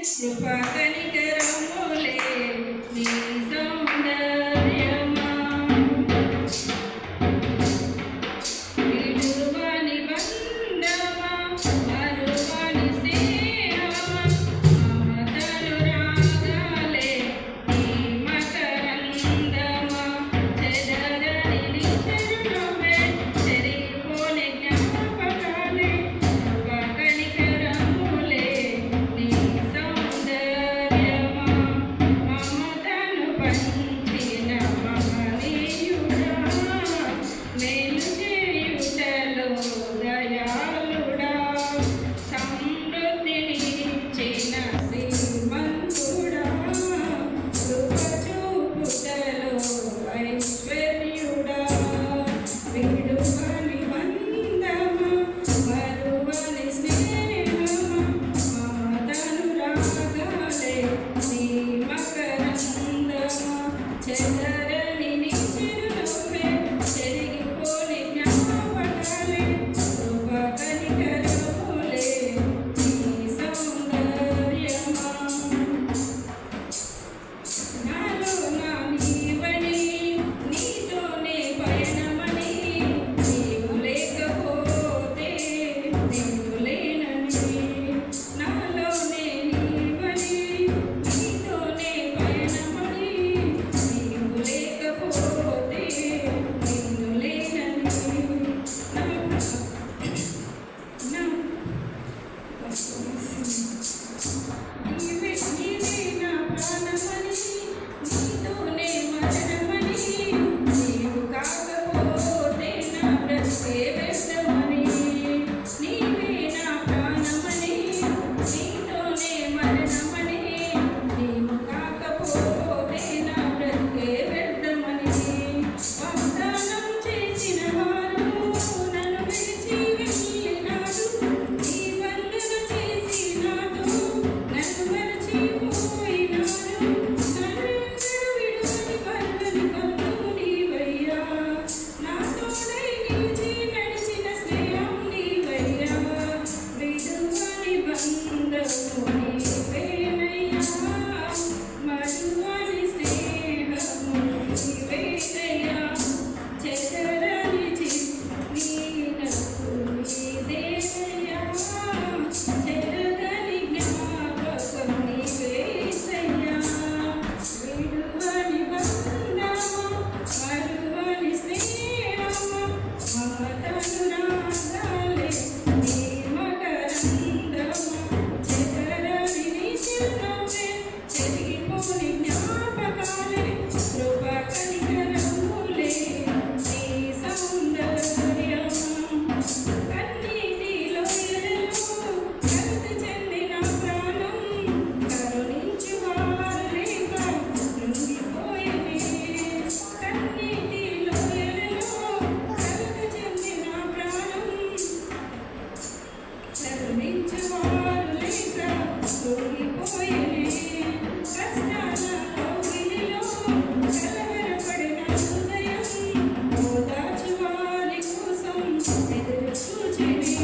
కృపా కనికరములే నీ సౌందర్యమా విడువని బంధమా మరువని స్నేహమా మమతలు రాగాలే నీ మకరందమా చెదరని నిశ్చరుడవే చెరిగిపోని జ్ఞాపకాలే కృపా కనికరములే నీ సౌందర్యమా మమతను పంచిన మహనీయుడా మేలు చేయుటలో దయాళుడా సమృద్ధినిచ్చిన శ్రీమంతుడా కృప చూపుటలో ఐశ్వర్యుడా విడువని బంధమా మరువని స్నేహమా మమతను రాగాలే నీ మకరందమా చెదరని నీ చిరునవ్వే చెరిగిపోని జ్ఞాపకాలే కృప కనికరములే నీ సౌందర్యమా నాలో నా నీవని నీతోనే పయనమని నీవు లేకపోతే నేను లేనని నాలోనే నీవని నీతోనే పయనమని నీవు లేకపోతే నేను లేనని నా నీవే నా ప్రాణమని నీతోనే మరణమని నీవు కాకపోతే నా బ్రతుకే వ్యర్థమని నీవే నా ప్రాణమని నీతోనే మరణమని నీవు కాకపోతే నా బ్రతుకే వ్యర్థమని వాగ్దానం చేసిన వారు నన్ను విడిచి వెళ్ళినారు నీ వందన చేసి నాతో నన్ను మరచిపోయినారు నన్నెన్నడూ విడువని పరువని కన్ను నీవయ్యా నా తోడై నిలిచి నడిచిన స్నేహం నీవయ్యా విడువని బంధము నీవేనయ్యా మరువని స్నేహము నీవేనయ్యా చెదరని నీనకు నీదేనయ్యా చెరగని జ్ఞాపకం నీవేనయ్యా విడువని బంధమా మరువని స్నేహమా మమతను రాగాలే నీ మకరందమా చెదరని నీ చిరునవ్వే చెరిగిపోని జ్ఞాపకాలే కృప కనికరములే నీ సౌందర్యమా కన్నీటి లోయలలో కలత చెందిన ప్రాణం కరుణించు వారు లేక కృంగిపోయేనే కన్నీటి లోయలలో కలత చెందిన ప్రాణం కరుణించు వారు లేక కృంగిపోయేనే కష్టాల కౌగిలిలో కలవరపడిన హృదయం ఓదార్చు వారి కోసం ఎదురు చూచెనే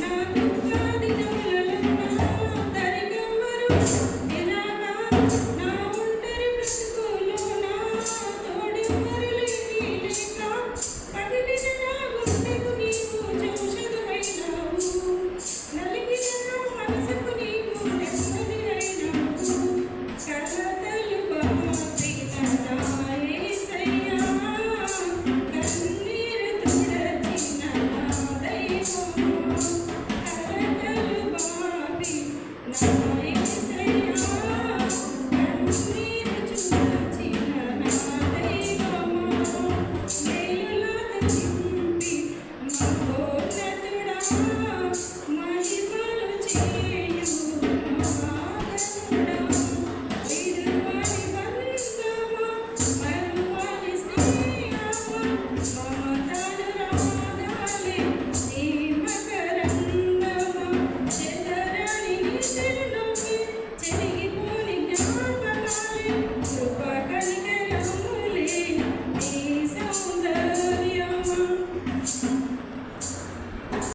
నా దుఃఖ దినములలో నా దరిగెవ్వరు